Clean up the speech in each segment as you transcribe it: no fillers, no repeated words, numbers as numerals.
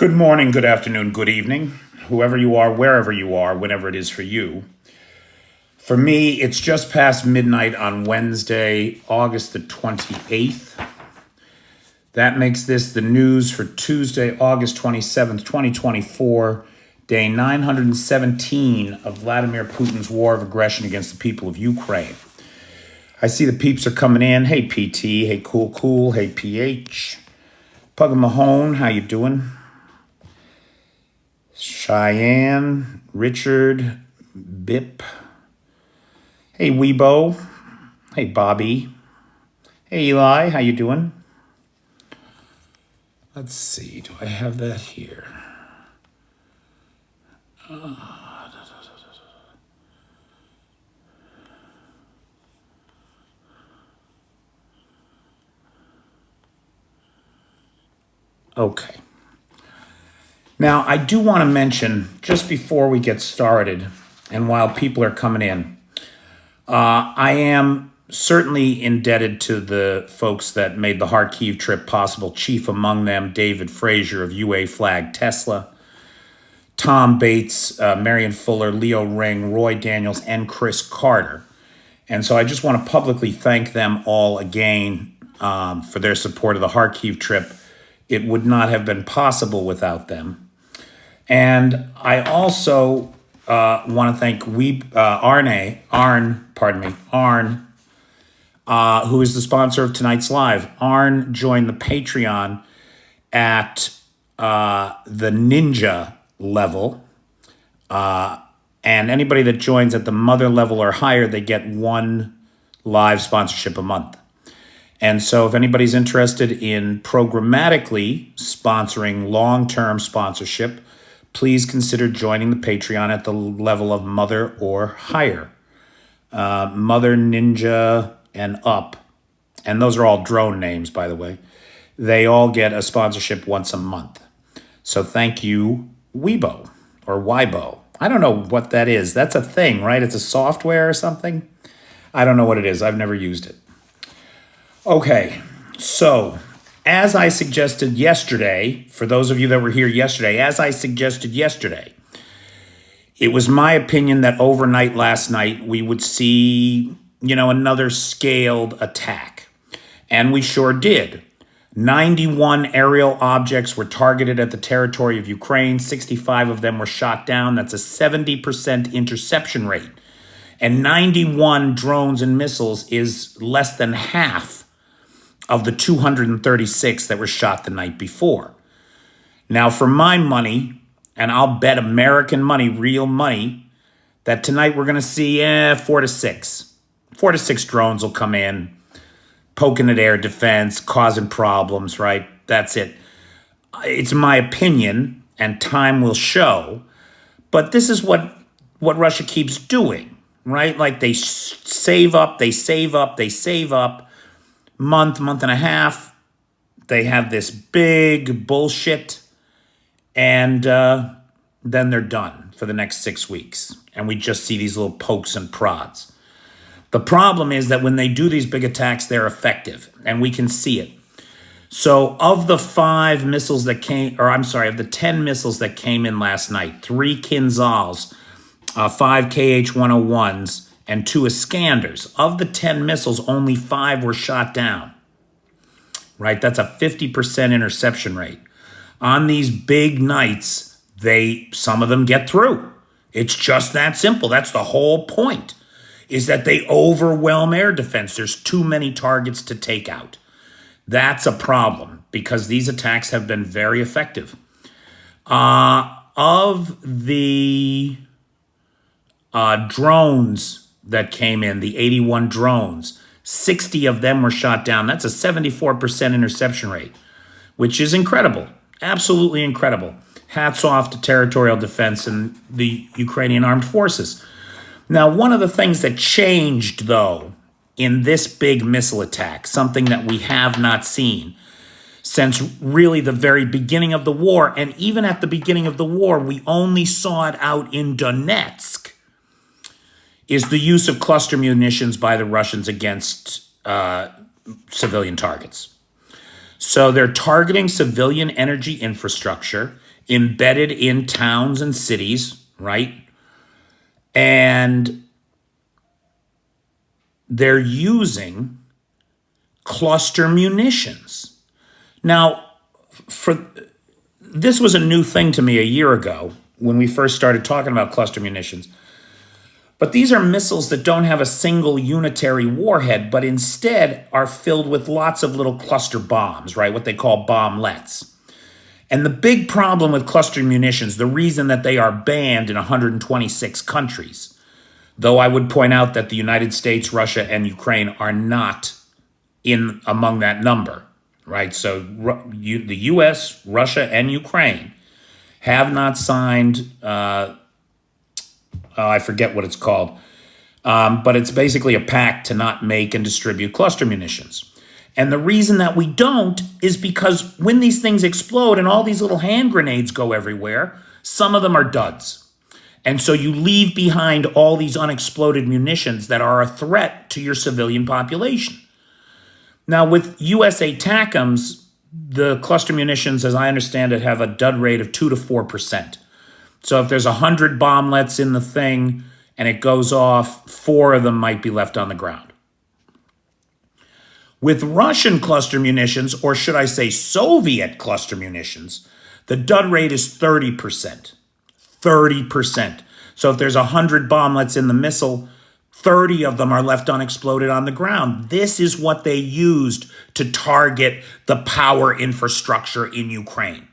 Good morning, good afternoon, good evening, whoever you are, wherever you are, whenever it is for you. For me, it's just past midnight on Wednesday, August the 28th. That makes this the news for Tuesday, August 27th, 2024, day 917 of Vladimir Putin's war of aggression against the people of Ukraine. I see the peeps are coming in. Hey, PT. Hey, Cool. Hey, PH. Pug Mahone, how you doing? Cheyenne, Richard, Bip. Hey, Weebo. Hey, Bobby. Hey, Eli, how you doing? Let's see, do I have that here? Okay. Now, I do want to mention, just before we get started, and while people are coming in, I am certainly indebted to the folks that made the Kyiv trip possible, chief among them, David Frazier of UA Flag Tesla, Tom Bates, Marion Fuller, Leo Ring, Roy Daniels, and Chris Carter. And so I just want to publicly thank them all again for their support of the Kyiv trip. It would not have been possible without them. And I also want to thank Arn, who is the sponsor of tonight's live. Arn joined the Patreon at the Ninja level. And anybody that joins at the Mother level or higher, they get one live sponsorship a month. And so if anybody's interested in programmatically sponsoring long-term sponsorship, please consider joining the Patreon at the level of Mother or higher. Mother, Ninja, and up. And those are all drone names, by the way. They all get a sponsorship once a month. So thank you, Weibo, or Weibo. I don't know what that is. That's a thing, right? It's a software or something? I don't know what it is. I've never used it. Okay, so as I suggested yesterday, for those of you that were here yesterday, it was my opinion that overnight last night we would see, another scaled attack. And we sure did. 91 aerial objects were targeted at the territory of Ukraine. 65 of them were shot down. That's a 70% interception rate. And 91 drones and missiles is less than half of the 236 that were shot the night before. Now, for my money, and I'll bet American money, real money, that tonight we're going to see 4 to 6. 4 to 6 drones will come in, poking at air defense, causing problems, right? That's it. It's my opinion, and time will show. But this is what Russia keeps doing, right? Like they save up. Month and a half, they have this big bullshit, and then they're done for the next 6 weeks. And we just see these little pokes and prods. The problem is that when they do these big attacks, they're effective, and we can see it. So of the 10 missiles that came in last night, 3 Kinzhals, 5 KH-101s, and 2 Iskanders. Of the 10 missiles, only 5 were shot down, right? That's a 50% interception rate. On these big nights, some of them get through. It's just that simple. That's the whole point, is that they overwhelm air defense. There's too many targets to take out. That's a problem, because these attacks have been very effective. Of the drones that came in, the 81 drones, 60 of them were shot down. That's a 74% interception rate, which is incredible, absolutely incredible. Hats off to territorial defense and the Ukrainian armed forces. Now, one of the things that changed, though, in this big missile attack, something that we have not seen since really the very beginning of the war, and even at the beginning of the war, we only saw it out in Donetsk, is the use of cluster munitions by the Russians against civilian targets. So they're targeting civilian energy infrastructure embedded in towns and cities, right? And they're using cluster munitions. Now, this was a new thing to me a year ago when we first started talking about cluster munitions. But these are missiles that don't have a single unitary warhead, but instead are filled with lots of little cluster bombs, right? What they call bomblets. And the big problem with cluster munitions, the reason that they are banned in 126 countries, though I would point out that the United States, Russia, and Ukraine are not in among that number, right? So the US, Russia, and Ukraine have not signed, I forget what it's called, but it's basically a pact to not make and distribute cluster munitions. And the reason that we don't is because when these things explode and all these little hand grenades go everywhere, some of them are duds. And so you leave behind all these unexploded munitions that are a threat to your civilian population. Now, with USA TACMs, the cluster munitions, as I understand it, have a dud rate of 2 to 4%. So if there's 100 bomblets in the thing and it goes off, 4 of them might be left on the ground. With Russian cluster munitions, or should I say Soviet cluster munitions, the dud rate is 30%. 30%. So if there's 100 bomblets in the missile, 30 of them are left unexploded on the ground. This is what they used to target the power infrastructure in Ukraine.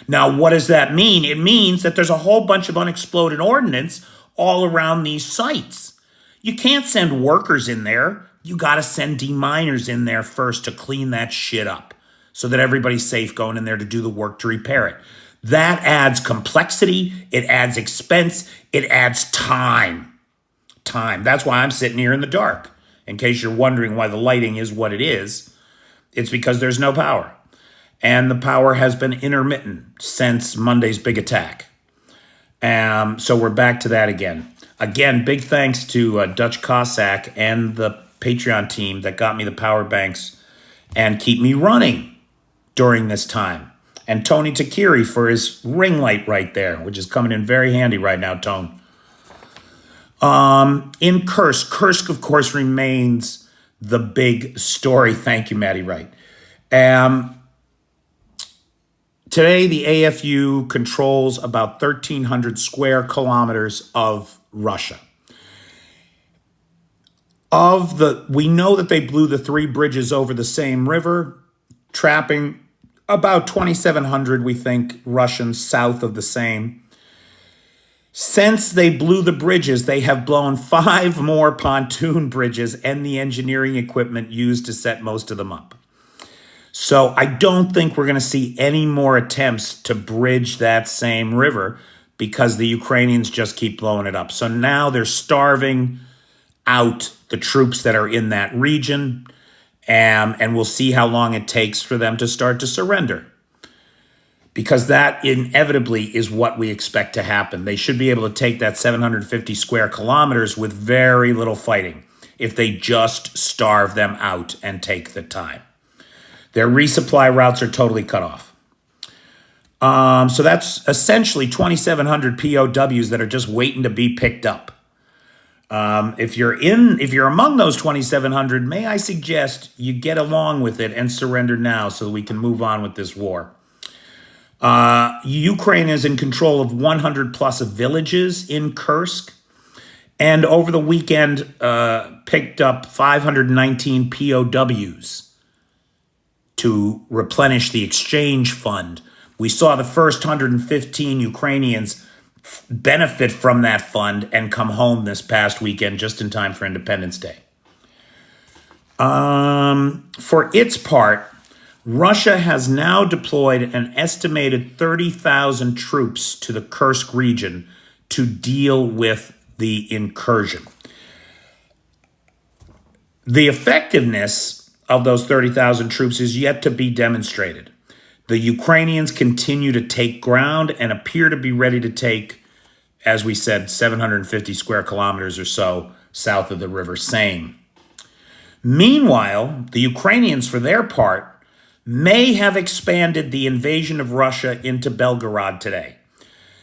Now, what does that mean? It means that there's a whole bunch of unexploded ordnance all around these sites. You can't send workers in there. You got to send deminers in there first to clean that shit up so that everybody's safe going in there to do the work to repair it. That adds complexity. It adds expense. It adds time. That's why I'm sitting here in the dark. In case you're wondering why the lighting is what it is, it's because there's no power. And the power has been intermittent since Monday's big attack. So we're back to that again. Again, big thanks to Dutch Cossack and the Patreon team that got me the power banks and keep me running during this time. And Tony Takiri for his ring light right there, which is coming in very handy right now, Tone. In Kursk, of course, remains the big story. Thank you, Maddie Wright. Today, the AFU controls about 1,300 square kilometers of Russia. We know that they blew the 3 bridges over the same river, trapping about 2,700, we think, Russians south of the same. Since they blew the bridges, they have blown 5 more pontoon bridges and the engineering equipment used to set most of them up. So I don't think we're going to see any more attempts to bridge that same river because the Ukrainians just keep blowing it up. So now they're starving out the troops that are in that region, and we'll see how long it takes for them to start to surrender. Because that inevitably is what we expect to happen. They should be able to take that 750 square kilometers with very little fighting if they just starve them out and take the time. Their resupply routes are totally cut off. So that's essentially 2,700 POWs that are just waiting to be picked up. If you're among those 2,700, may I suggest you get along with it and surrender now so that we can move on with this war. Ukraine is in control of 100 plus villages in Kursk, and over the weekend picked up 519 POWs to replenish the exchange fund. We saw the first 115 Ukrainians benefit from that fund and come home this past weekend just in time for Independence Day. For its part, Russia has now deployed an estimated 30,000 troops to the Kursk region to deal with the incursion. The effectiveness of those 30,000 troops is yet to be demonstrated. The Ukrainians continue to take ground and appear to be ready to take, as we said, 750 square kilometers or so south of the River Seine. Meanwhile, the Ukrainians, for their part, may have expanded the invasion of Russia into Belgorod today.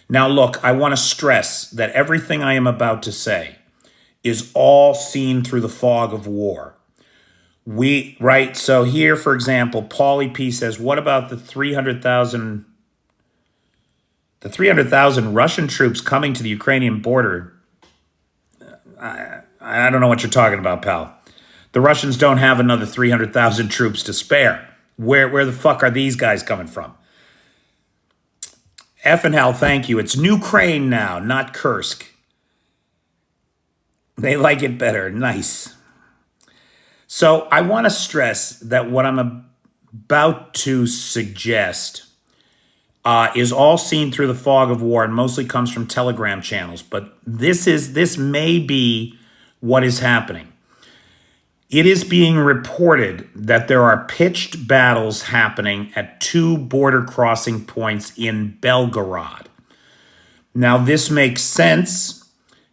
Now, look, I want to stress that everything I am about to say is all seen through the fog of war. Right? So here, for example, Paulie P says, what about the 300,000 Russian troops coming to the Ukrainian border? I don't know what you're talking about, pal. The Russians don't have another 300,000 troops to spare. Where the fuck are these guys coming from? F and hell, thank you. It's Ukraine now, not Kursk. They like it better. Nice. So I want to stress that what I'm about to suggest is all seen through the fog of war and mostly comes from Telegram channels. But this may be what is happening. It is being reported that there are pitched battles happening at 2 border crossing points in Belgorod. Now, this makes sense.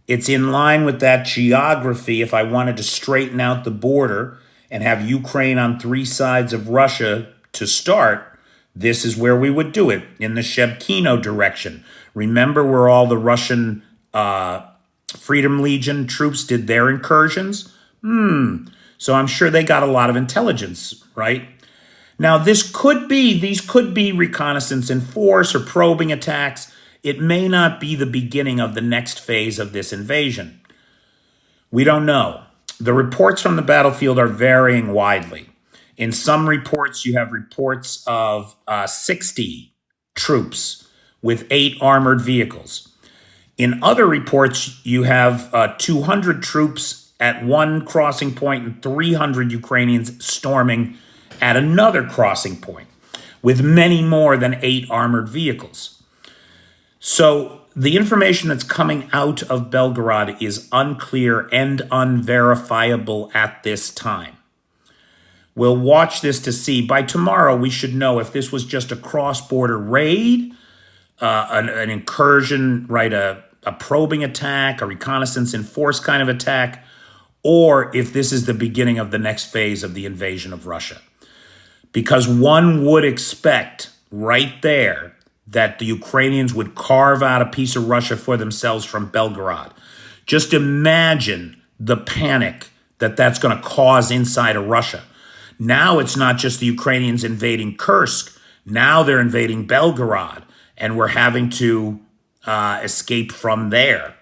It's in line with that geography. If I wanted to straighten out the border and have Ukraine on 3 sides of Russia to start, this is where we would do it, in the Shebkino direction. Remember where all the Russian Freedom Legion troops did their incursions? So I'm sure they got a lot of intelligence, right? Now, these could be reconnaissance in force or probing attacks. It may not be the beginning of the next phase of this invasion. We don't know. The reports from the battlefield are varying widely. In some reports, you have reports of 60 troops with 8 armored vehicles. In other reports, you have 200 troops at 1 crossing point and 300 Ukrainians storming at another crossing point, with many more than 8 armored vehicles. So the information that's coming out of Belgorod is unclear and unverifiable at this time. We'll watch this to see. By tomorrow, we should know if this was just a cross-border raid, an incursion, right, a probing attack, a reconnaissance in force kind of attack, or if this is the beginning of the next phase of the invasion of Russia. Because one would expect right there that the Ukrainians would carve out a piece of Russia for themselves from Belgorod. Just imagine the panic that that's going to cause inside of Russia. Now it's not just the Ukrainians invading Kursk. Now they're invading Belgorod, and we're having to escape from there.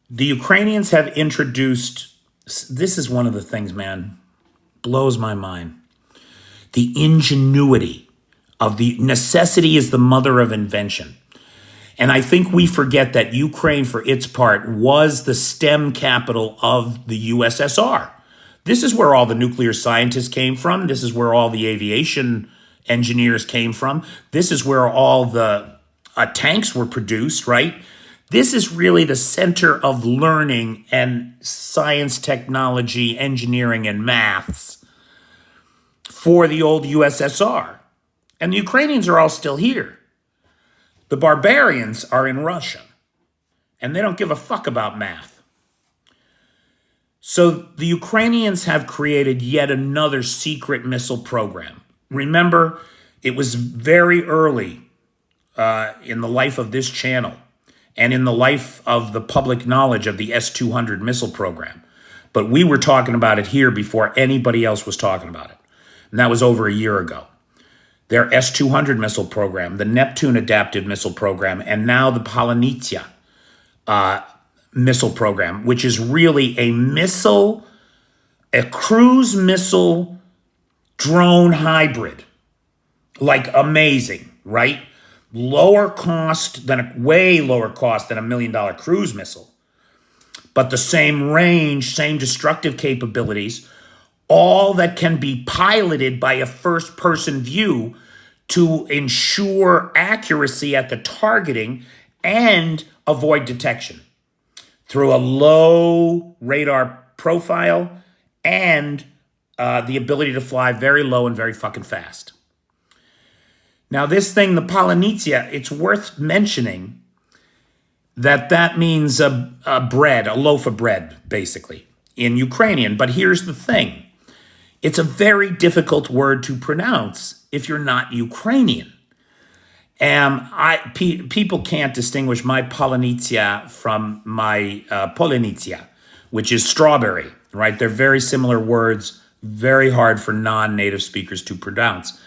The Ukrainians have introduced, this is one of the things, man, blows my mind. The ingenuity of the necessity is the mother of invention. And I think we forget that Ukraine, for its part, was the STEM capital of the USSR. This is where all the nuclear scientists came from. This is where all the aviation engineers came from. This is where all the tanks were produced, right? This is really the center of learning and science, technology, engineering, and maths for the old USSR. And the Ukrainians are all still here. The barbarians are in Russia, and they don't give a fuck about math. So the Ukrainians have created yet another secret missile program. Remember, it was very early in the life of this channel and in the life of the public knowledge of the S-200 missile program. But we were talking about it here before anybody else was talking about it. And that was over a year ago. Their S-200 missile program, the Neptune adapted missile program, and now the Polianitsya missile program, which is really a cruise missile drone hybrid. Like amazing, right? Way lower cost than a $1 million cruise missile. But the same range, same destructive capabilities, all that can be piloted by a first-person view to ensure accuracy at the targeting and avoid detection through a low radar profile and the ability to fly very low and very fucking fast. Now, this thing, the Polianitsya, it's worth mentioning that means a loaf of bread, basically, in Ukrainian. But here's the thing. It's a very difficult word to pronounce if you're not Ukrainian. People can't distinguish my Polianitsya from my Polianitsya, which is strawberry, right? They're very similar words, very hard for non-native speakers to pronounce.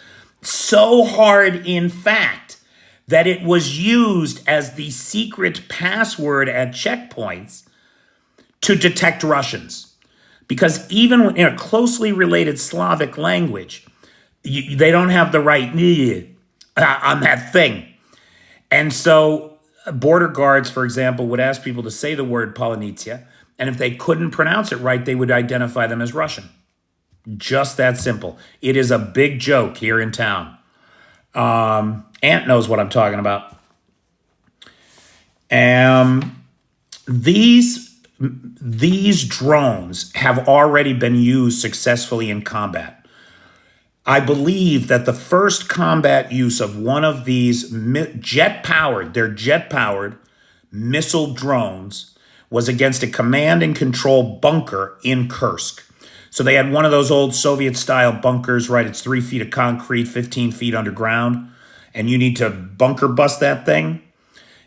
So hard, in fact, that it was used as the secret password at checkpoints to detect Russians. Because even in a closely related Slavic language, they don't have the right on that thing. And so border guards, for example, would ask people to say the word Polianitsya, and if they couldn't pronounce it right, they would identify them as Russian. Just that simple. It is a big joke here in town. Ant knows what I'm talking about. These drones have already been used successfully in combat. I believe that the first combat use of one of these jet-powered missile drones was against a command and control bunker in Kursk. So they had one of those old Soviet-style bunkers, right? It's 3 feet of concrete, 15 feet underground, and you need to bunker bust that thing.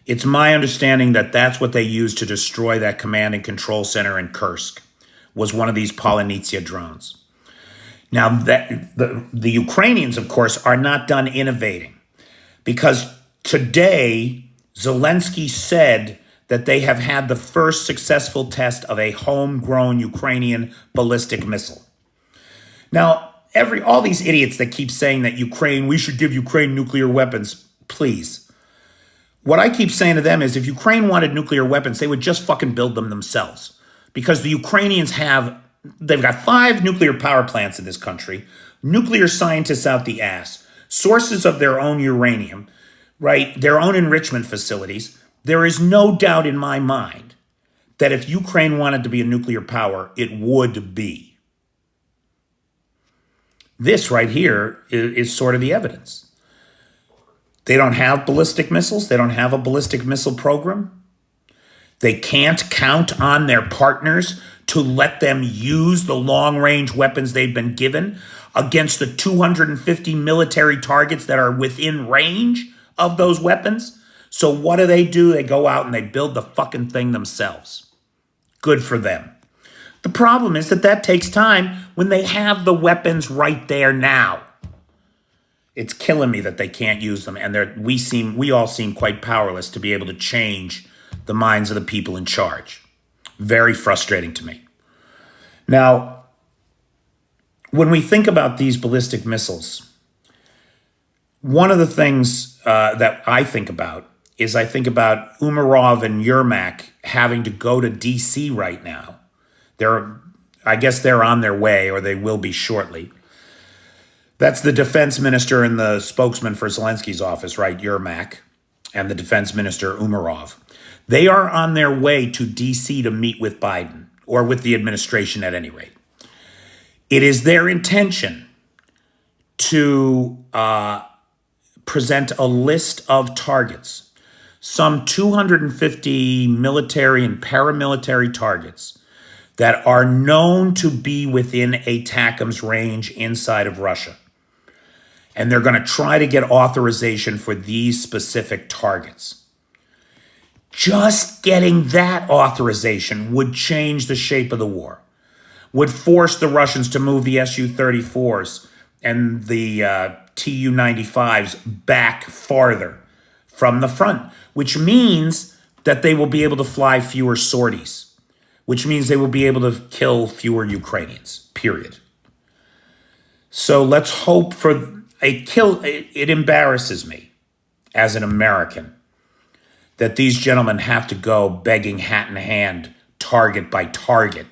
It's my understanding that that's what they used to destroy that command and control center in Kursk, was one of these Polianitsya drones. Now, the Ukrainians, of course, are not done innovating, because today Zelensky said that they have had the first successful test of a homegrown Ukrainian ballistic missile. Now, all these idiots that keep saying that we should give Ukraine nuclear weapons, please. What I keep saying to them is if Ukraine wanted nuclear weapons, they would just fucking build them themselves. Because the Ukrainians they've got 5 nuclear power plants in this country, nuclear scientists out the ass, sources of their own uranium, right? Their own enrichment facilities. There is no doubt in my mind that if Ukraine wanted to be a nuclear power, it would be. This right here is sort of the evidence. They don't have ballistic missiles. They don't have a ballistic missile program. They can't count on their partners to let them use the long-range weapons they've been given against the 250 military targets that are within range of those weapons. So what do? They go out and they build the fucking thing themselves. Good for them. The problem is that takes time when they have the weapons right there now. It's killing me that they can't use them, and we all seem quite powerless to be able to change the minds of the people in charge. Very frustrating to me. Now, when we think about these ballistic missiles, one of the things that I think about is Umerov and Yermak having to go to D.C. right now. I guess they're on their way, or they will be shortly. That's the defense minister and the spokesman for Zelensky's office, right? Yermak, and the defense minister, Umerov. They are on their way to D.C. to meet with Biden, or with the administration at any rate. It is their intention to present a list of targets, some 250 military and paramilitary targets that are known to be within ATACMS range inside of Russia. And they're going to try to get authorization for these specific targets. Just getting that authorization would change the shape of the war, would force the Russians to move the Su-34s and the Tu-95s back farther from the front, which means that they will be able to fly fewer sorties, which means they will be able to kill fewer Ukrainians, period. So let's hope for it embarrasses me as an American that these gentlemen have to go begging hat in hand, target by target.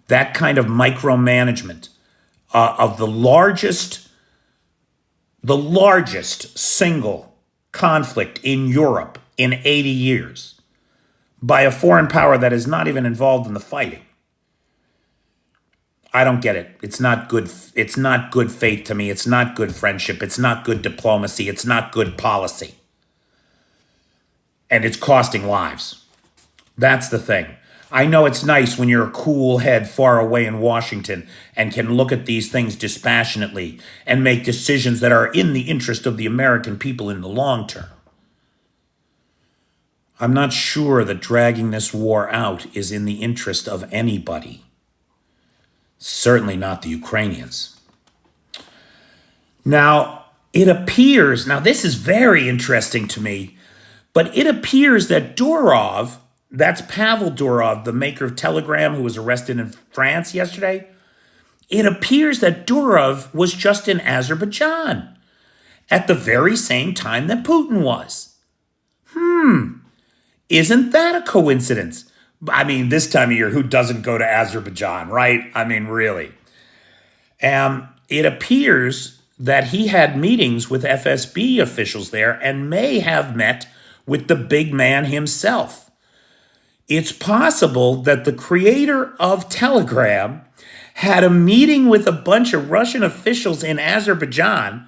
That kind of micromanagement of the largest single conflict in Europe in 80 years by a foreign power that is not even involved in the fighting. I don't get it. It's not good. It's not good faith to me. It's not good friendship. It's not good diplomacy. It's not good policy. And it's costing lives. That's the thing. I know it's nice when you're a cool head far away in Washington and can look at these things dispassionately and make decisions that are in the interest of the American people in the long term. I'm not sure that dragging this war out is in the interest of anybody. Certainly not the Ukrainians. Now, it appears, now this is very interesting to me, but it appears that Durov, that's Pavel Durov, the maker of Telegram, who was arrested in France yesterday, it appears that Durov was just in Azerbaijan at the very same time that Putin was. Isn't that a coincidence? I mean, this time of year, who doesn't go to Azerbaijan, right? I mean, really. It appears that he had meetings with FSB officials there and may have met with the big man himself. It's possible that the creator of Telegram had a meeting with a bunch of Russian officials in Azerbaijan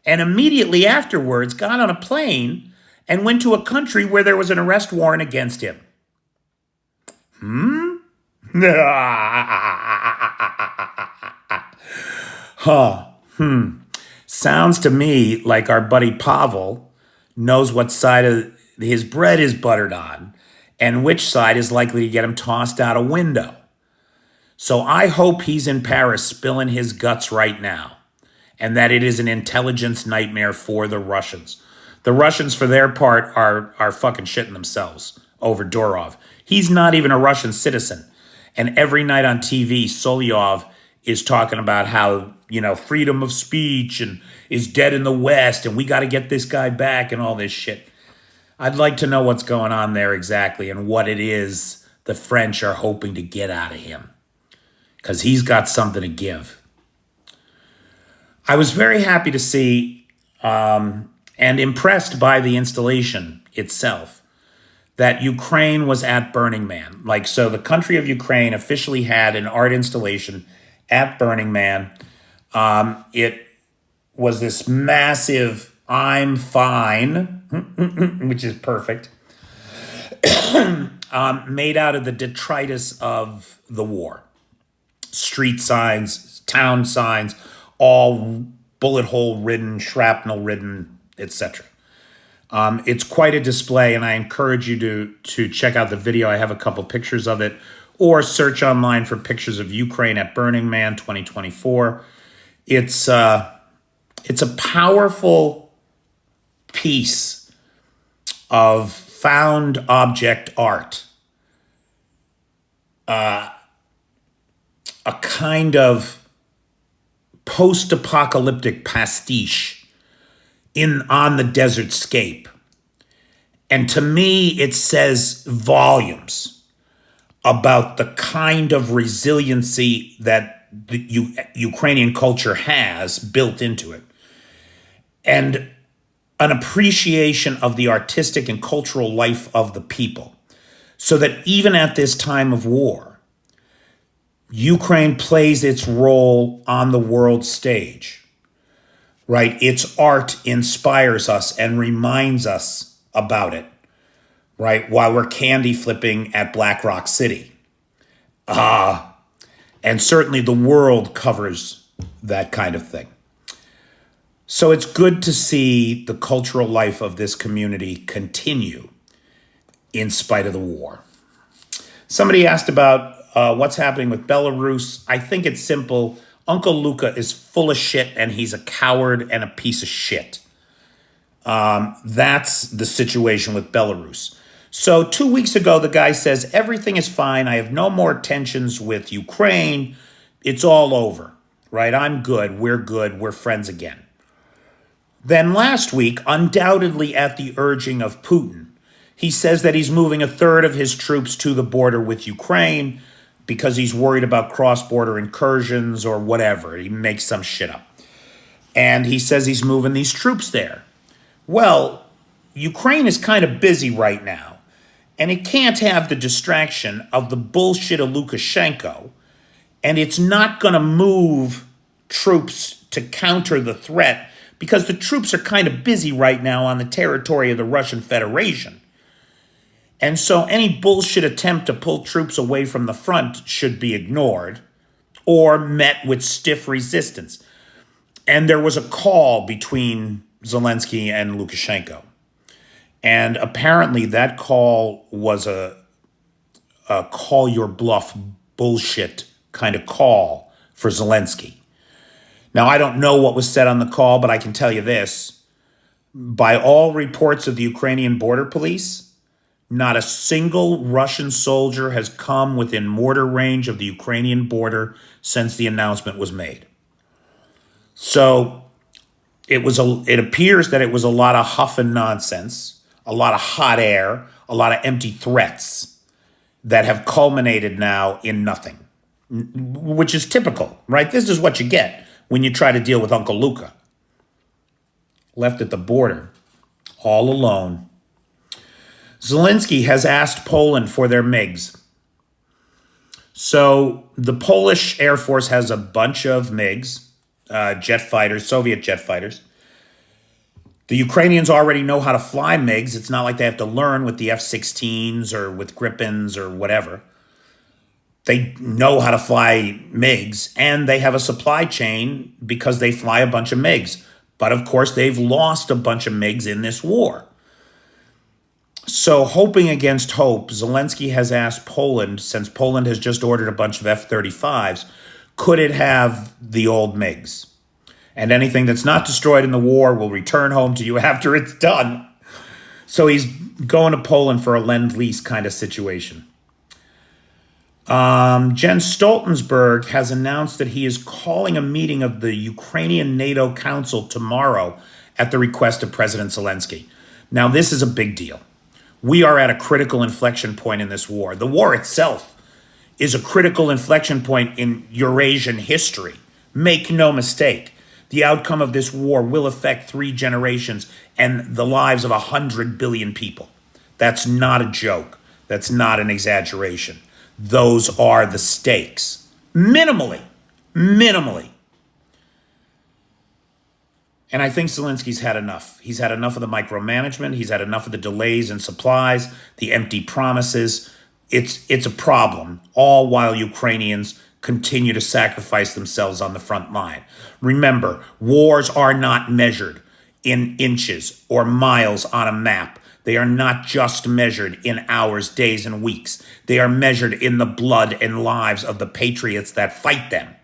and immediately afterwards got on a plane and went to a country where there was an arrest warrant against him. Sounds to me like our buddy Pavel knows what side of his bread is buttered on and which side is likely to get him tossed out a window. So I hope he's in Paris spilling his guts right now and that it is an intelligence nightmare for the Russians. The Russians, for their part, are fucking shitting themselves over Durov. He's not even a Russian citizen. And every night on TV, Solyov is talking about how, freedom of speech and is dead in the West and we got to get this guy back and all this shit. I'd like to know what's going on there exactly and what it is the French are hoping to get out of him. Because he's got something to give. I was very happy to see and impressed by the installation itself that Ukraine was at Burning Man. So the country of Ukraine officially had an art installation at Burning Man. It was this massive "I'm fine," which is perfect, made out of the detritus of the war. Street signs, town signs, all bullet hole ridden, shrapnel ridden, etc. It's quite a display, and I encourage you to check out the video. I have a couple pictures of it, or search online for pictures of Ukraine at Burning Man 2024. It's a powerful piece of found object art, a kind of post-apocalyptic pastiche on the desert scape. And to me, it says volumes about the kind of resiliency that the Ukrainian culture has built into it, and an appreciation of the artistic and cultural life of the people. So that even at this time of war, Ukraine plays its role on the world stage. Right? Its art inspires us and reminds us about it, right? While we're candy flipping at Black Rock City. And certainly the world covers that kind of thing. So it's good to see the cultural life of this community continue in spite of the war. Somebody asked about what's happening with Belarus. I think it's simple. Uncle Luca is full of shit and he's a coward and a piece of shit. That's the situation with Belarus. So 2 weeks ago, the guy says, everything is fine. I have no more tensions with Ukraine. It's all over, right? I'm good. We're friends again. Then last week, undoubtedly at the urging of Putin, he says that he's moving a third of his troops to the border with Ukraine because he's worried about cross-border incursions or whatever. He makes some shit up. And he says he's moving these troops there. Well, Ukraine is kind of busy right now, and it can't have the distraction of the bullshit of Lukashenko, and it's not going to move troops to counter the threat because the troops are kind of busy right now on the territory of the Russian Federation. And so any bullshit attempt to pull troops away from the front should be ignored or met with stiff resistance. And there was a call between Zelensky and Lukashenko. And apparently that call was a call your bluff bullshit kind of call for Zelensky. Now, I don't know what was said on the call, but I can tell you this. By all reports of the Ukrainian border police, not a single Russian soldier has come within mortar range of the Ukrainian border since the announcement was made. So it appears that it was a lot of huff and nonsense, a lot of hot air, a lot of empty threats that have culminated now in nothing, which is typical, right? This is what you get when you try to deal with Uncle Luca. Left at the border, all alone. Zelensky has asked Poland for their MiGs. So the Polish Air Force has a bunch of MiGs, jet fighters, Soviet jet fighters. The Ukrainians already know how to fly MiGs. It's not like they have to learn with the F-16s or with Gripens or whatever. They know how to fly MiGs, and they have a supply chain because they fly a bunch of MiGs. But of course, they've lost a bunch of MiGs in this war. So hoping against hope, Zelensky has asked Poland, since Poland has just ordered a bunch of F-35s, could it have the old MiGs? And anything that's not destroyed in the war will return home to you after it's done. So he's going to Poland for a lend-lease kind of situation. Jens Stoltenberg has announced that he is calling a meeting of the Ukrainian NATO Council tomorrow at the request of President Zelensky. Now, this is a big deal. We are at a critical inflection point in this war. The war itself is a critical inflection point in Eurasian history. Make no mistake. The outcome of this war will affect 3 generations and the lives of 100 billion people. That's not a joke. That's not an exaggeration. Those are the stakes. Minimally. And I think Zelensky's had enough. He's had enough of the micromanagement. He's had enough of the delays in supplies, the empty promises. It's a problem, all while Ukrainians continue to sacrifice themselves on the front line. Remember, wars are not measured in inches or miles on a map. They are not just measured in hours, days, and weeks. They are measured in the blood and lives of the patriots that fight them.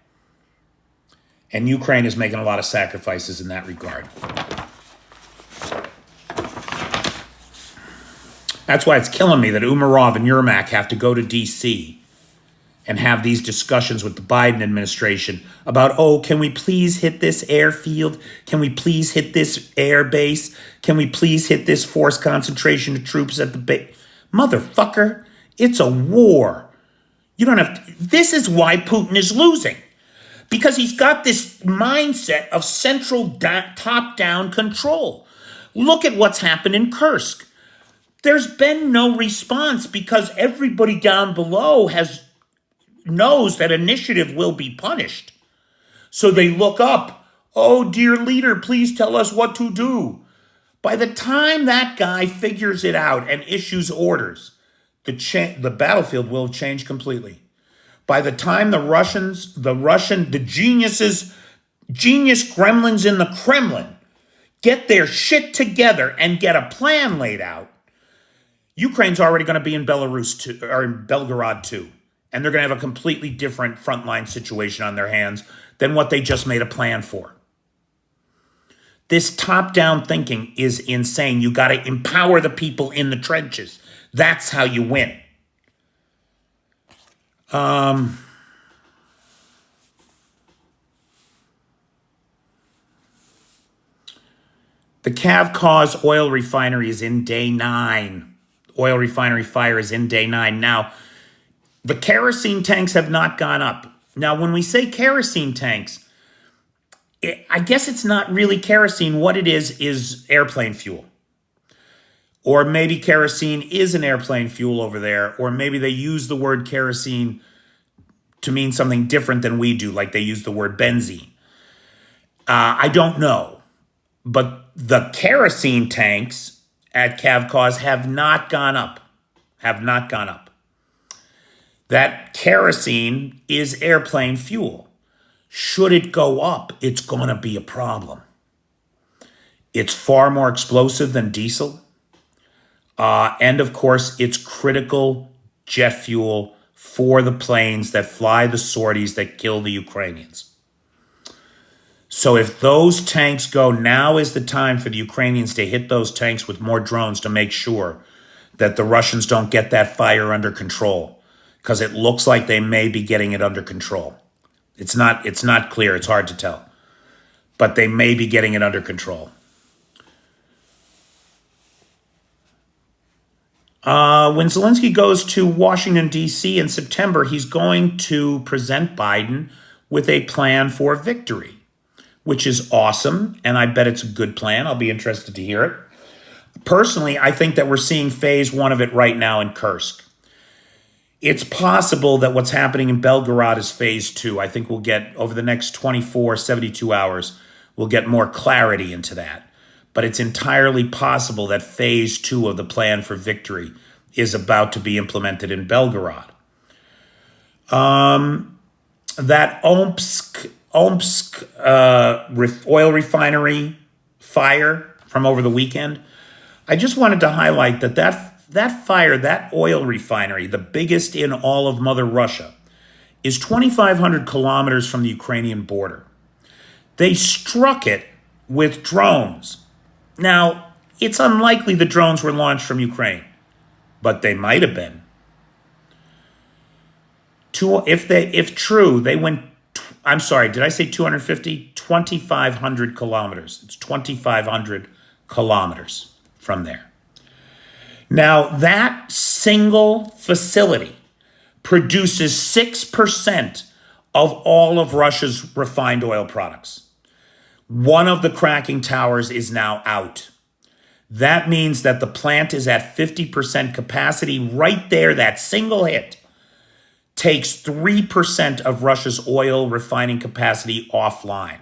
And Ukraine is making a lot of sacrifices in that regard. That's why it's killing me that Umarov and Yermak have to go to D.C. and have these discussions with the Biden administration about, oh, can we please hit this airfield? Can we please hit this air base? Can we please hit this force concentration of troops at the base? Motherfucker, it's a war. You don't have to. This is why Putin is losing. Because he's got this mindset of central top-down control. Look at what's happened in Kursk. There's been no response because everybody down below knows that initiative will be punished. So they look up. Oh, dear leader, please tell us what to do. By the time that guy figures it out and issues orders, the battlefield will change completely. By the time the genius gremlins in the Kremlin get their shit together and get a plan laid out, Ukraine's already going to be in Belarus too, or in Belgorod too. And they're going to have a completely different frontline situation on their hands than what they just made a plan for. This top-down thinking is insane. You got to empower the people in the trenches. That's how you win. The Kyiv oil refinery is in day 9. Oil refinery fire is in day 9. Now, the kerosene tanks have not gone up. Now, when we say kerosene tanks, I guess it's not really kerosene. What it is airplane fuel. Or maybe kerosene is an airplane fuel over there. Or maybe they use the word kerosene to mean something different than we do, like they use the word benzene. I don't know. But the kerosene tanks at Kyiv have not gone up. have not gone up. That kerosene is airplane fuel. Should it go up, it's going to be a problem. It's far more explosive than diesel. And of course, it's critical jet fuel for the planes that fly the sorties that kill the Ukrainians. So if those tanks go, now is the time for the Ukrainians to hit those tanks with more drones to make sure that the Russians don't get that fire under control, because it looks like they may be getting it under control. It's not clear. It's hard to tell. But they may be getting it under control. When Zelensky goes to Washington, D.C. in September, he's going to present Biden with a plan for victory, which is awesome, and I bet it's a good plan. I'll be interested to hear it. Personally, I think that we're seeing phase one of it right now in Kursk. It's possible that what's happening in Belgorod is phase two. I think we'll get, over the next 24, 72 hours, we'll get more clarity into that. But it's entirely possible that phase two of the plan for victory is about to be implemented in Belgorod. That Omsk oil refinery fire from over the weekend, I just wanted to highlight that fire, that oil refinery, the biggest in all of Mother Russia, is 2,500 kilometers from the Ukrainian border. They struck it with drones. Now, it's unlikely the drones were launched from Ukraine, but they might have been. If true, they went, I'm sorry, did I say 250? 2,500 kilometers. It's 2,500 kilometers from there. Now, that single facility produces 6% of all of Russia's refined oil products. One of the cracking towers is now out. That means that the plant is at 50% capacity. Right there, that single hit takes 3% of Russia's oil refining capacity offline.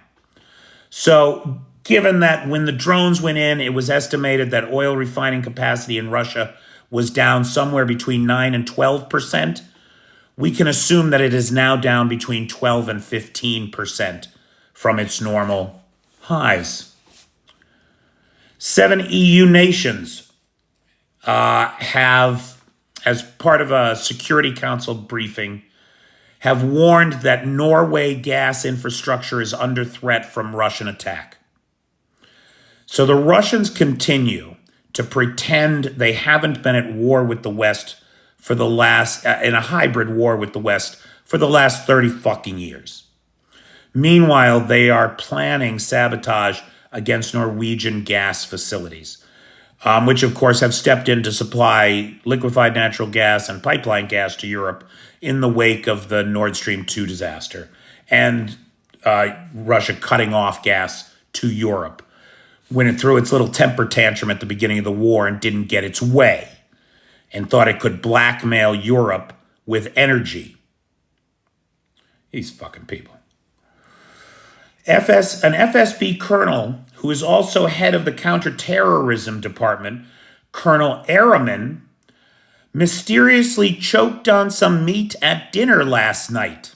So given that when the drones went in, it was estimated that oil refining capacity in Russia was down somewhere between 9 and 12%, we can assume that it is now down between 12 and 15% from its normal highs. 7 EU nations have, as part of a Security Council briefing, have warned that Norway gas infrastructure is under threat from Russian attack. So the Russians continue to pretend they haven't been at war with the West for the last, in a hybrid war with the West for the last 30 fucking years. Meanwhile, they are planning sabotage against Norwegian gas facilities, which of course have stepped in to supply liquefied natural gas and pipeline gas to Europe in the wake of the Nord Stream 2 disaster, and Russia cutting off gas to Europe when it threw its little temper tantrum at the beginning of the war and didn't get its way and thought it could blackmail Europe with energy. These fucking people. An FSB colonel who is also head of the counterterrorism department, Colonel Ehrman, mysteriously choked on some meat at dinner last night.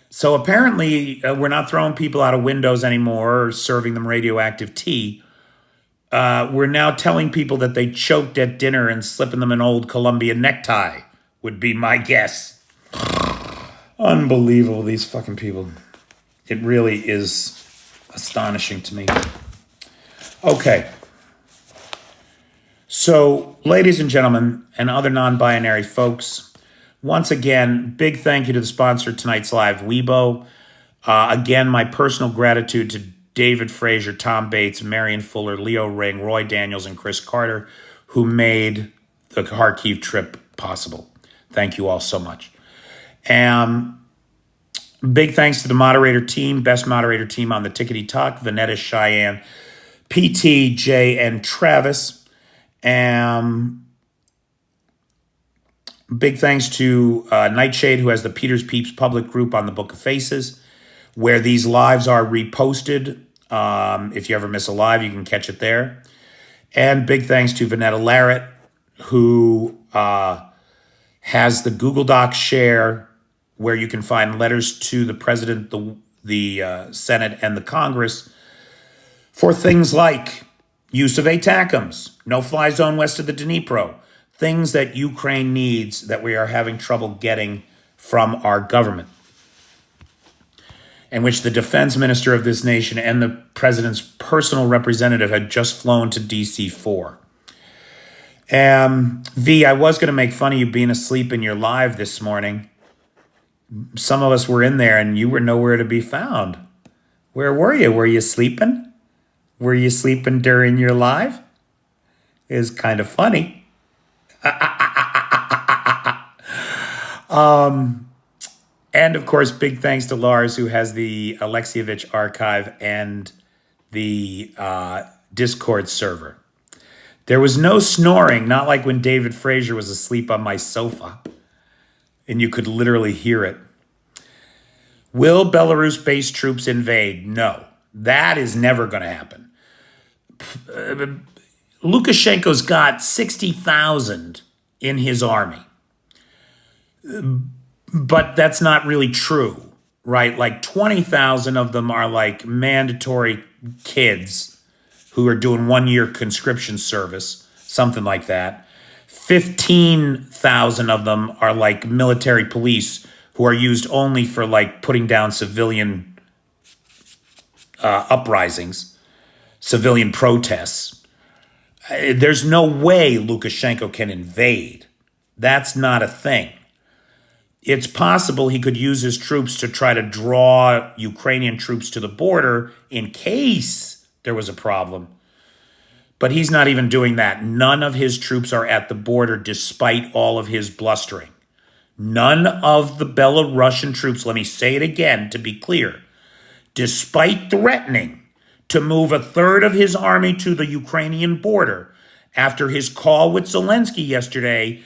So apparently we're not throwing people out of windows anymore or serving them radioactive tea. We're now telling people that they choked at dinner and slipping them an old Colombian necktie, would be my guess. Unbelievable, these fucking people. It really is astonishing to me. Okay. So, ladies and gentlemen, and other non-binary folks, once again, big thank you to the sponsor of tonight's live, Weibo. Again, my personal gratitude to David Frazier, Tom Bates, Marion Fuller, Leo Ring, Roy Daniels, and Chris Carter, who made the Kharkiv trip possible. Thank you all so much. Big thanks to the moderator team, best moderator team on the Tickety Talk, Vanetta, Cheyenne, PT, Jay, and Travis. Big thanks to Nightshade, who has the Peter's Peeps public group on the Book of Faces, where these lives are reposted. If you ever miss a live, you can catch it there. And big thanks to Vanetta Larrett, who has the Google Doc share where you can find letters to the president, the Senate, and the Congress for things like use of ATACMS, no-fly zone west of the Dnipro, things that Ukraine needs that we are having trouble getting from our government, in which the defense minister of this nation and the president's personal representative had just flown to DC for. V, I was going to make fun of you being asleep in your live this morning. Some of us were in there and you were nowhere to be found. Where were you? Were you sleeping? Were you sleeping during your live? It was kind of funny. And of course, big thanks to Lars, who has the Alexievich archive and the Discord server. There was no snoring, not like when David Fraser was asleep on my sofa, and you could literally hear it. Will Belarus-based troops invade? No, that is never going to happen. Lukashenko's got 60,000 in his army. But that's not really true, right? Like 20,000 of them are like mandatory kids who are doing 1 year conscription service, something like that. 15,000 of them are like military police who are used only for like putting down civilian uprisings, civilian protests. There's no way Lukashenko can invade. That's not a thing. It's possible he could use his troops to try to draw Ukrainian troops to the border in case there was a problem. But he's not even doing that. None of his troops are at the border despite all of his blustering. None of the Belarusian troops, let me say it again to be clear, despite threatening to move a third of his army to the Ukrainian border after his call with Zelensky yesterday,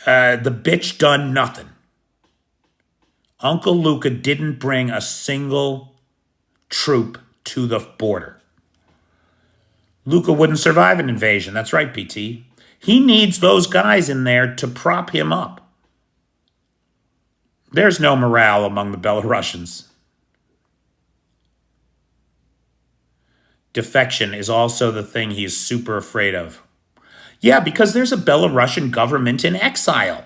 the bitch done nothing. Uncle Luka didn't bring a single troop to the border. Luka wouldn't survive an invasion. That's right, PT. He needs those guys in there to prop him up. There's no morale among the Belarusians. Defection is also the thing he's super afraid of. Yeah, because there's a Belarusian government in exile.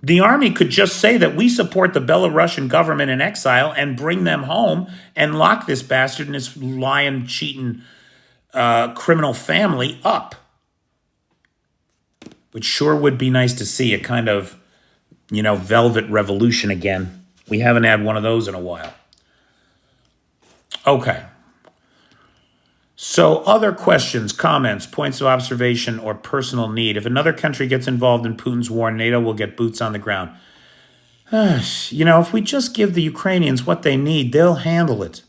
The army could just say that we support the Belarusian government in exile and bring them home and lock this bastard and his lying, cheating, criminal family up. Which sure would be nice to see, a kind of, velvet revolution again. We haven't had one of those in a while. Okay. So other questions, comments, points of observation, or personal need. If another country gets involved in Putin's war, NATO will get boots on the ground. If we just give the Ukrainians what they need, they'll handle it.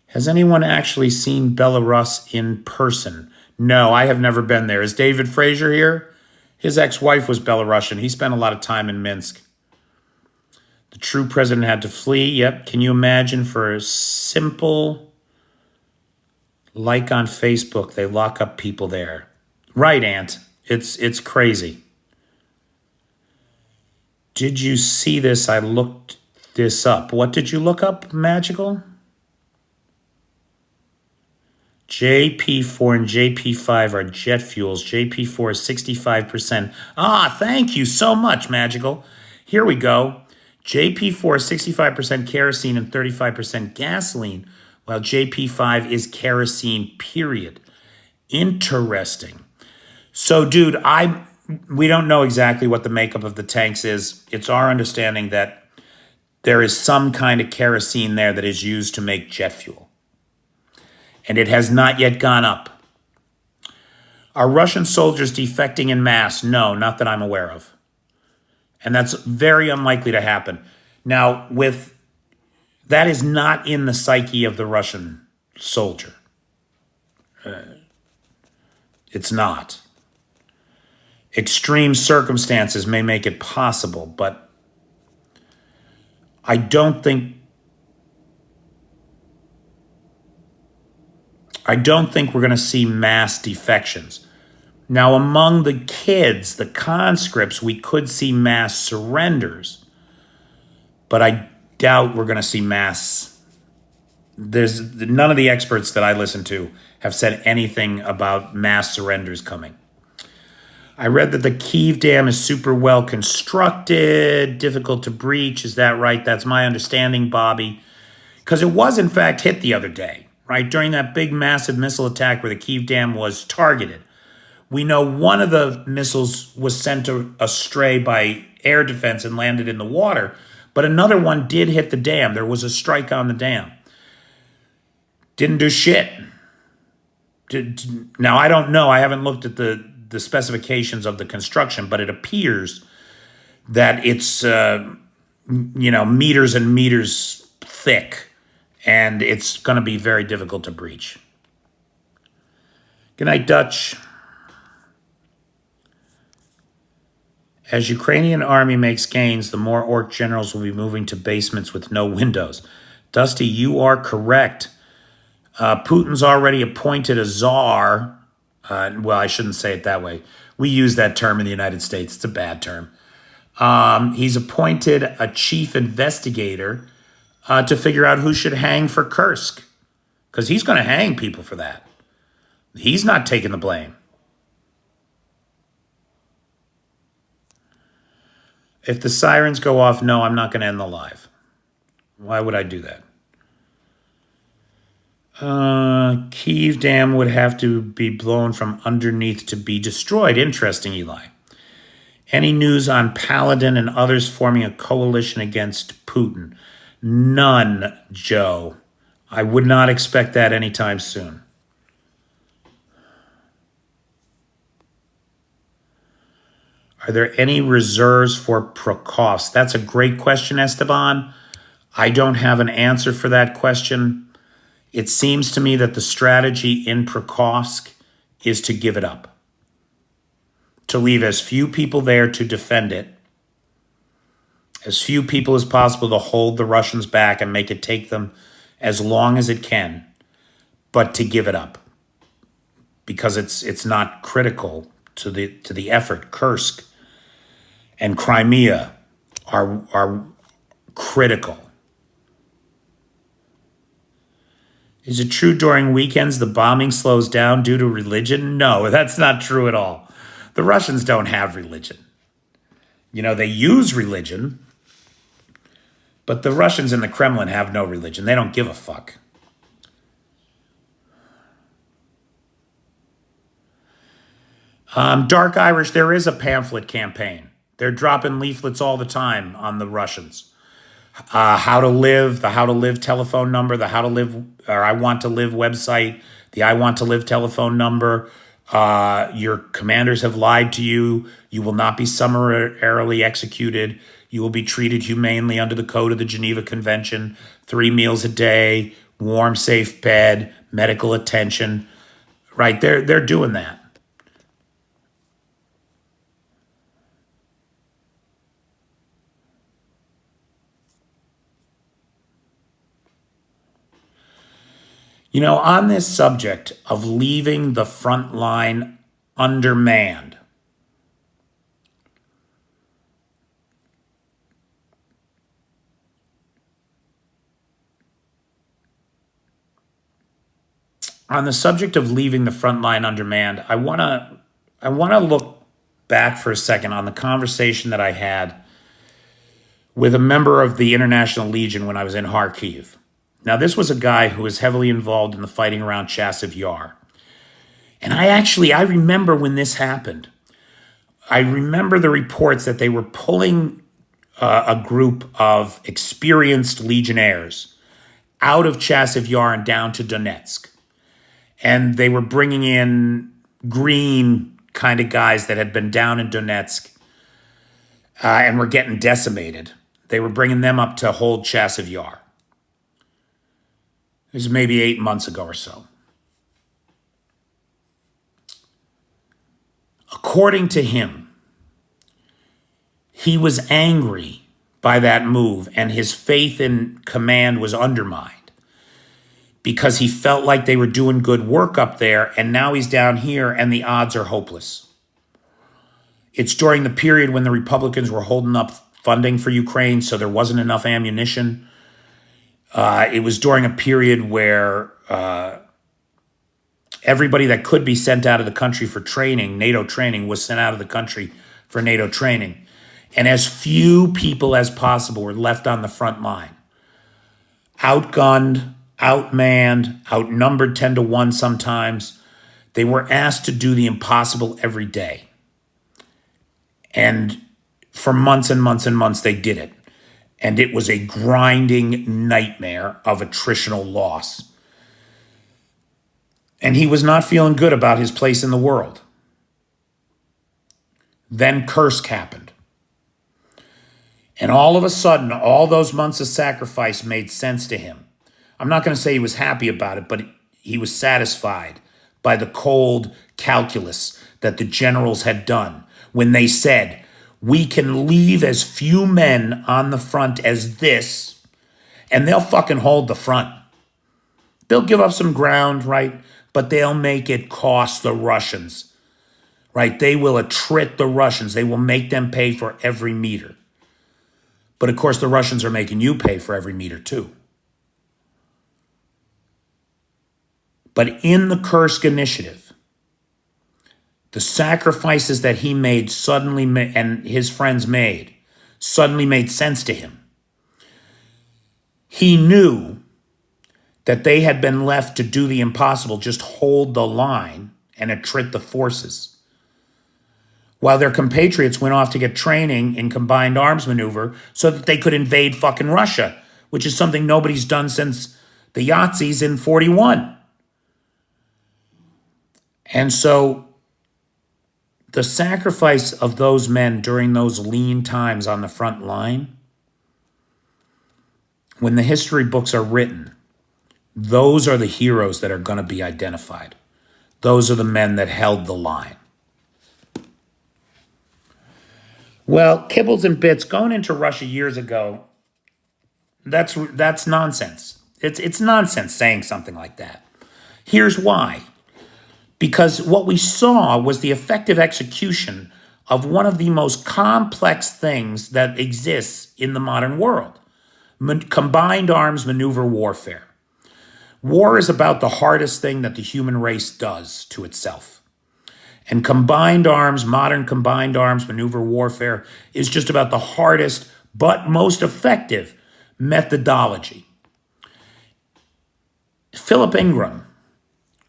Has anyone actually seen Belarus in person? No, I have never been there. Is David Fraser here? His ex-wife was Belarusian. He spent a lot of time in Minsk. The true president had to flee. Yep. Can you imagine for a simple... like on Facebook, they lock up people there. Right, Ant. It's crazy. Did you see this? I looked this up. What did you look up, Magical? JP4 and JP5 are jet fuels. JP4 is 65%. Thank you so much, Magical. Here we go. JP4 is 65% kerosene and 35% gasoline, while JP5 is kerosene, period. Interesting. So, dude, we don't know exactly what the makeup of the tanks is. It's our understanding that there is some kind of kerosene there that is used to make jet fuel. And it has not yet gone up. Are Russian soldiers defecting en masse? No, not that I'm aware of. And that's very unlikely to happen. Now, that is not in the psyche of the Russian soldier. It's not. Extreme circumstances may make it possible, but I don't think we're going to see mass defections. Now, among the kids, the conscripts, we could see mass surrenders, but I doubt we're going to see mass. There's none of the experts that I listen to have said anything about mass surrenders coming. I read that the Kyiv dam is super well constructed, difficult to breach. Is that right? That's my understanding, Bobby. Because it was, in fact, hit the other day, right? During that big, massive missile attack where the Kyiv dam was targeted. We know one of the missiles was sent astray by air defense and landed in the water, but another one did hit the dam. There was a strike on the dam. Didn't do shit. Now, I don't know. I haven't looked at the specifications of the construction, but it appears that it's, meters and meters thick, and it's going to be very difficult to breach. Good night, Dutch. As Ukrainian army makes gains, the more orc generals will be moving to basements with no windows. Dusty, you are correct. Putin's already appointed a czar. Well, I shouldn't say it that way. We use that term in the United States. It's a bad term. He's appointed a chief investigator to figure out who should hang for Kursk, because he's going to hang people for that. He's not taking the blame. If the sirens go off, no, I'm not going to end the live. Why would I do that? Kyiv dam would have to be blown from underneath to be destroyed. Interesting, Eli. Any news on Paladin and others forming a coalition against Putin? None, Joe. I would not expect that anytime soon. Are there any reserves for Prokofsk? That's a great question, Esteban. I don't have an answer for that question. It seems to me that the strategy in Prokofsk is to give it up, to leave as few people there to defend it, as few people as possible to hold the Russians back and make it take them as long as it can, but to give it up because it's not critical to the effort. Kursk and Crimea are critical. Is it true during weekends the bombing slows down due to religion? No, that's not true at all. The Russians don't have religion. They use religion, but the Russians in the Kremlin have no religion. They don't give a fuck. Dark Irish, there is a pamphlet campaign. They're dropping leaflets all the time on the Russians. How to live, the How to Live telephone number, the How to Live or I Want to Live website, the I Want to Live telephone number. Your commanders have lied to you. You will not be summarily executed. You will be treated humanely under the code of the Geneva Convention. 3 meals a day, warm, safe bed, medical attention. Right, they're doing that. On this subject of leaving the front line undermanned, I want to look back for a second on the conversation that I had with a member of the International Legion when I was in Kharkiv. Now, this was a guy who was heavily involved in the fighting around Chasiv Yar. And I remember when this happened. I remember the reports that they were pulling a group of experienced legionnaires out of Chasiv Yar and down to Donetsk. And they were bringing in green kind of guys that had been down in Donetsk and were getting decimated. They were bringing them up to hold Chasiv Yar. It was maybe 8 months ago or so. According to him, he was angry by that move and his faith in command was undermined because he felt like they were doing good work up there, and now he's down here and the odds are hopeless. It's during the period when the Republicans were holding up funding for Ukraine, so there wasn't enough ammunition. It was during a period where everybody that could be sent out of the country for training, NATO training, was sent out of the country for NATO training. And as few people as possible were left on the front line. Outgunned, outmanned, outnumbered 10 to 1 sometimes. They were asked to do the impossible every day. And for months and months and months, they did it. And it was a grinding nightmare of attritional loss. And he was not feeling good about his place in the world. Then Kursk happened. And all of a sudden, all those months of sacrifice made sense to him. I'm not going to say he was happy about it, but he was satisfied by the cold calculus that the generals had done when they said, we can leave as few men on the front as this, and they'll fucking hold the front. They'll give up some ground, right? But they'll make it cost the Russians, right? They will attrit the Russians. They will make them pay for every meter. But of course, the Russians are making you pay for every meter too. But in the Kursk initiative, the sacrifices that he made and his friends made suddenly made sense to him. He knew that they had been left to do the impossible, just hold the line and attrit the forces. While their compatriots went off to get training in combined arms maneuver so that they could invade fucking Russia, which is something nobody's done since the Yahtzees in 41. And so the sacrifice of those men during those lean times on the front line, when the history books are written, those are the heroes that are going to be identified. Those are the men that held the line. Well, kibbles and bits, going into Russia years ago, that's nonsense. It's nonsense saying something like that. Here's why. Because what we saw was the effective execution of one of the most complex things that exists in the modern world, combined arms maneuver warfare. War is about the hardest thing that the human race does to itself. And combined arms, modern combined arms maneuver warfare is just about the hardest but most effective methodology. Philip Ingram,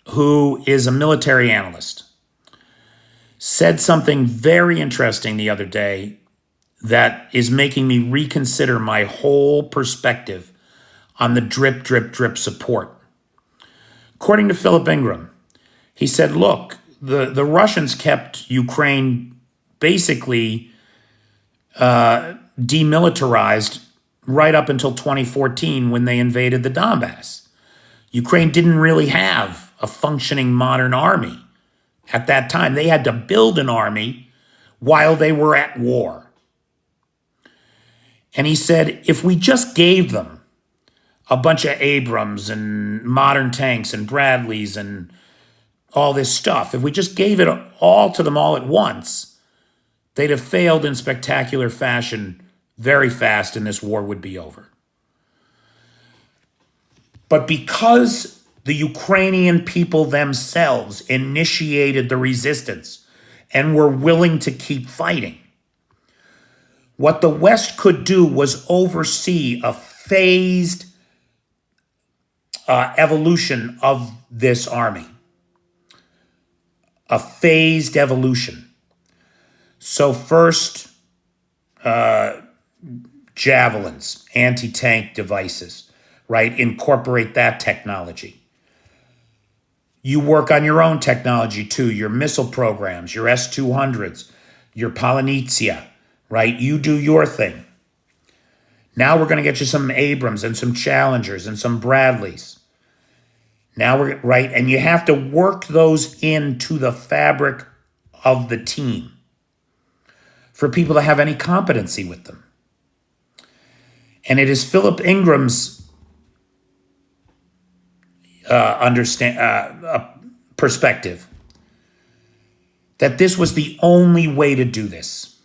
who is a military analyst, said something very interesting the other day that is making me reconsider my whole perspective on the drip, drip, drip support. According to Philip Ingram, he said, look, the Russians kept Ukraine basically demilitarized right up until 2014 when they invaded the Donbass. Ukraine didn't really have a functioning modern army at that time. They had to build an army while they were at war. And he said, if we just gave them a bunch of Abrams and modern tanks and Bradleys and all this stuff, if we just gave it all to them all at once, they'd have failed in spectacular fashion very fast and this war would be over. But because the Ukrainian people themselves initiated the resistance and were willing to keep fighting, what the West could do was oversee a phased evolution of this army. A phased evolution. So first, javelins, anti-tank devices, right? Incorporate that technology. You work on your own technology too, your missile programs, your S-200s, your Polianitsya, right? You do your thing. Now we're going to get you some Abrams and some Challengers and some Bradleys. Now we're right, and you have to work those into the fabric of the team for people to have any competency with them. And it is Philip Ingram's perspective that this was the only way to do this.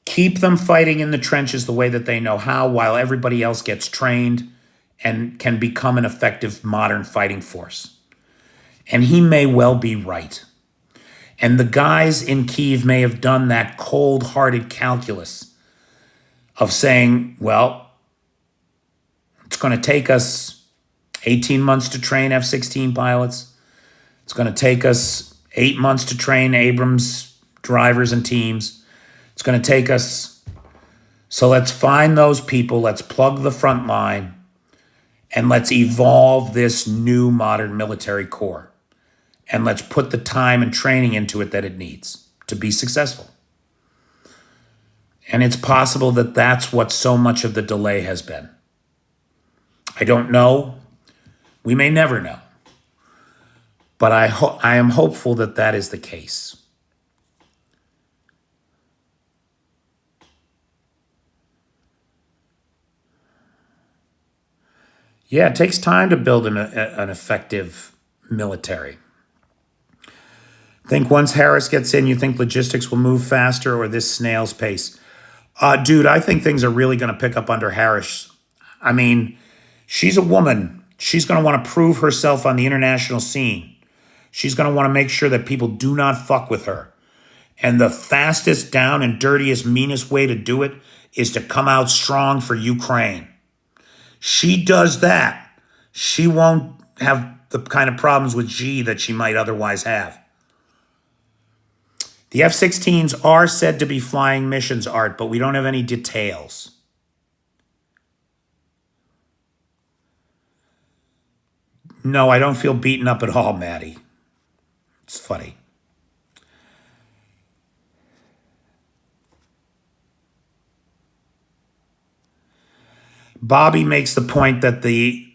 Keep them fighting in the trenches the way that they know how, while everybody else gets trained and can become an effective modern fighting force. And he may well be right. And the guys in Kyiv may have done that cold-hearted calculus of saying, well, it's going to take us 18 months to train F-16 pilots. It's going to take us 8 months to train Abrams drivers and teams. It's going to take us. So let's find those people. Let's plug the front line. And let's evolve this new modern military corps. And let's put the time and training into it that it needs to be successful. And it's possible that that's what so much of the delay has been. I don't know. We may never know. But I am hopeful that that is the case. Yeah, it takes time to build an effective military. I think once Harris gets in, you think logistics will move faster or this snail's pace? Dude, I think things are really going to pick up under Harris. I mean, she's a woman. She's going to want to prove herself on the international scene. She's going to want to make sure that people do not fuck with her. And the fastest, down, and dirtiest, meanest way to do it is to come out strong for Ukraine. She does that. She won't have the kind of problems with Xi that she might otherwise have. The F-16s are said to be flying missions, Art, but we don't have any details. No, I don't feel beaten up at all, Maddie. It's funny. Bobby makes the point that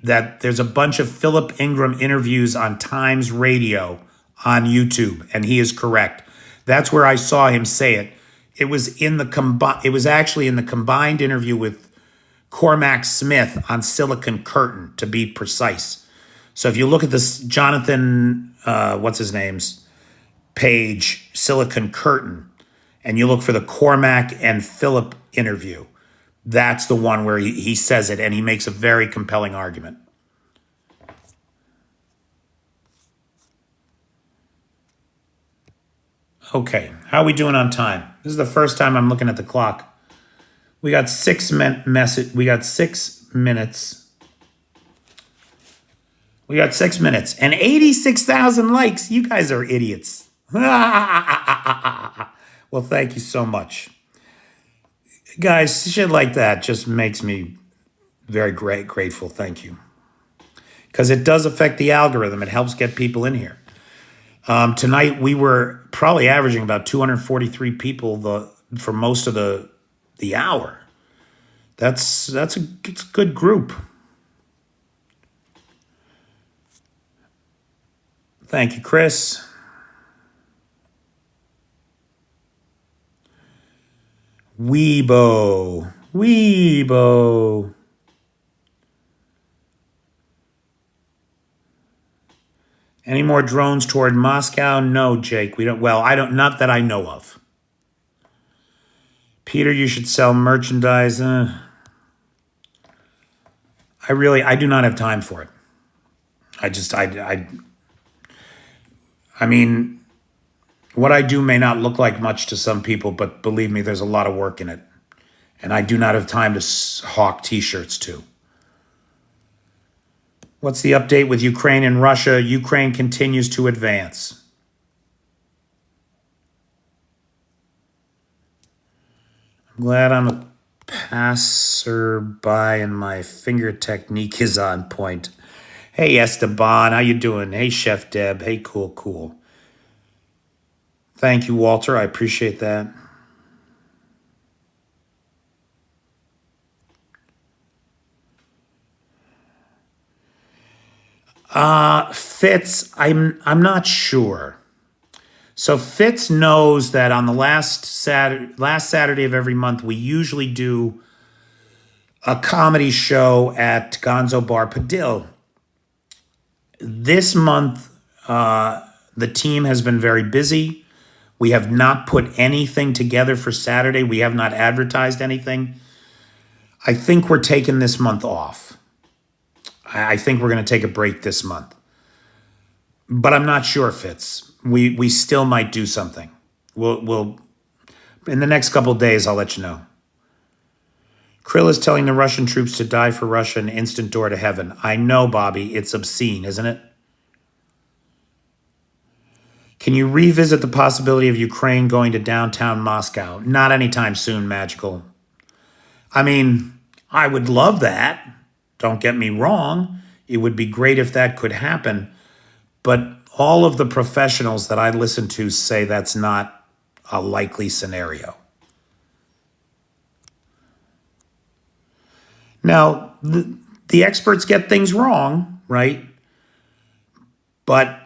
that there's a bunch of Philip Ingram interviews on Times Radio on YouTube, and he is correct. That's where I saw him say it. It was actually in the combined interview with Cormac Smith on Silicon Curtain, to be precise. So if you look at this Jonathan, what's his name's page, Silicon Curtain, and you look for the Cormac and Philip interview, that's the one where he says it, and he makes a very compelling argument. Okay, how are we doing on time? This is the first time I'm looking at the clock. We got 6 minutes. We got 6 minutes. We got 6 minutes and 86,000 likes. You guys are idiots. Well, thank you so much. Guys, shit like that just makes me very grateful. Thank you. Because it does affect the algorithm. It helps get people in here. Tonight, we were probably averaging about 243 people for most of the hour. It's a good group. Thank you, Chris. Weebo. Any more drones toward Moscow? No, Jake. We don't. Well, I don't. Not that I know of. Peter, you should sell merchandise. I do not have time for it. I mean, what I do may not look like much to some people, but believe me, there's a lot of work in it. And I do not have time to hawk t-shirts too. What's the update with Ukraine and Russia? Ukraine continues to advance. I'm glad I'm a passerby and my finger technique is on point. Hey, Esteban, how you doing? Hey, Chef Deb. Hey, cool. Thank you, Walter. I appreciate that. Fitz, I'm not sure. So Fitz knows that on the last Saturday of every month, we usually do a comedy show at Gonzo Bar Padil. this month, the team has been very busy. We have not put anything together for Saturday. We have not advertised anything. I think we're taking this month off. I think we're going to take a break this month. But I'm not sure, Fitz. We still might do something. We'll in the next couple of days, I'll let you know. Krill is telling the Russian troops to die for Russia, an instant door to heaven. I know, Bobby. It's obscene, isn't it? Can you revisit the possibility of Ukraine going to downtown Moscow? Not anytime soon, Magical. I mean, I would love that. Don't get me wrong. It would be great if that could happen. But all of the professionals that I listen to say that's not a likely scenario. Now, the experts get things wrong, right? But,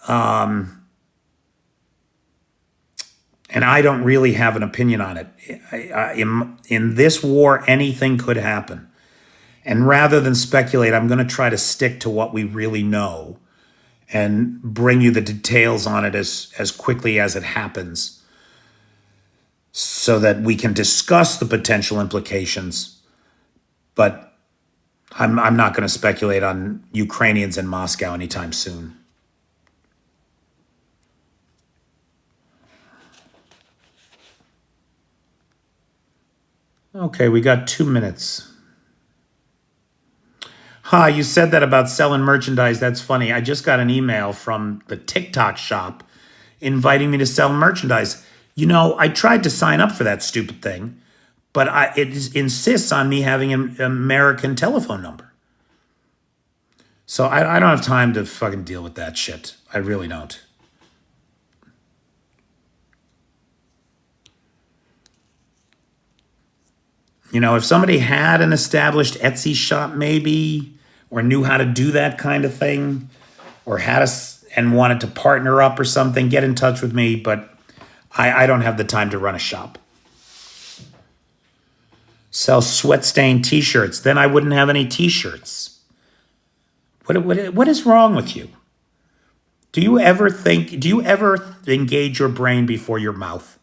and I don't really have an opinion on it. In this war, anything could happen. And rather than speculate, I'm going to try to stick to what we really know and bring you the details on it as quickly as it happens so that we can discuss the potential implications. But I'm not going to speculate on Ukrainians in Moscow anytime soon. Okay, we got 2 minutes. Hi, you said that about selling merchandise. That's funny. I just got an email from the TikTok shop inviting me to sell merchandise. You know, I tried to sign up for that stupid thing, but it insists on me having an American telephone number. So I don't have time to fucking deal with that shit. I really don't. You know, if somebody had an established Etsy shop maybe, or knew how to do that kind of thing, or had and wanted to partner up or something, get in touch with me, but I don't have the time to run a shop. Sell sweat-stained t-shirts, then I wouldn't have any t-shirts. What is wrong with you? Do you ever engage your brain before your mouth?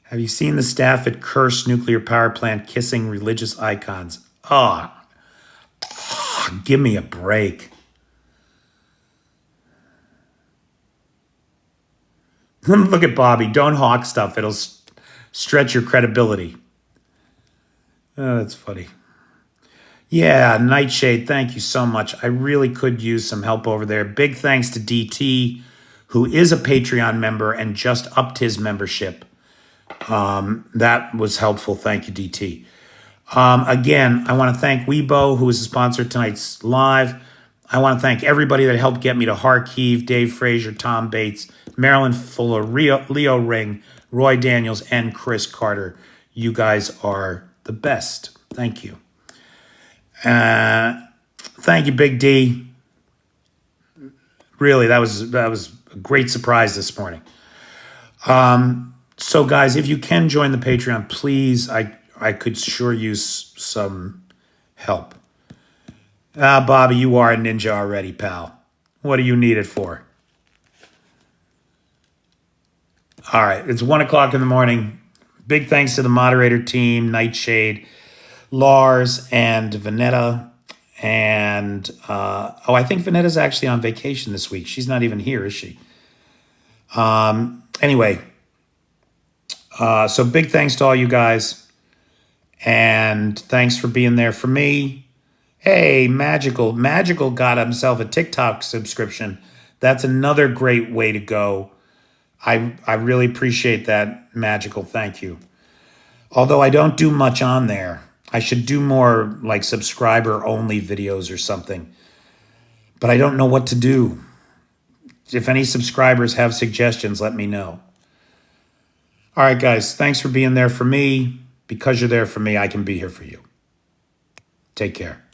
Have you seen the staff at Kursk nuclear power plant kissing religious icons? Oh, give me a break. Look at Bobby. Don't hawk stuff. It'll stretch your credibility. Oh, that's funny. Yeah, Nightshade, thank you so much. I really could use some help over there. Big thanks to DT, who is a Patreon member and just upped his membership. That was helpful. Thank you, DT. Again, I want to thank Weibo, who is a sponsor of tonight's live. I want to thank everybody that helped get me to Kyiv, Dave Frazier, Tom Bates, Marilyn Fuller, Leo Ring, Roy Daniels, and Chris Carter. You guys are the best. Thank you. Thank you, Big D. Really, that was a great surprise this morning. So, guys, if you can join the Patreon, please, I could sure use some help. Bobby, you are a ninja already, pal. What do you need it for? All right, it's 1 o'clock in the morning. Big thanks to the moderator team, Nightshade, Lars, and Vanetta. And, I think Vanetta's actually on vacation this week. She's not even here, is she? Anyway, so big thanks to all you guys. And thanks for being there for me. Hey, Magical got himself a TikTok subscription. That's another great way to go. I really appreciate that, Magical. Thank you. Although I don't do much on there. I should do more like subscriber-only videos or something. But I don't know what to do. If any subscribers have suggestions, let me know. All right, guys. Thanks for being there for me. Because you're there for me, I can be here for you. Take care.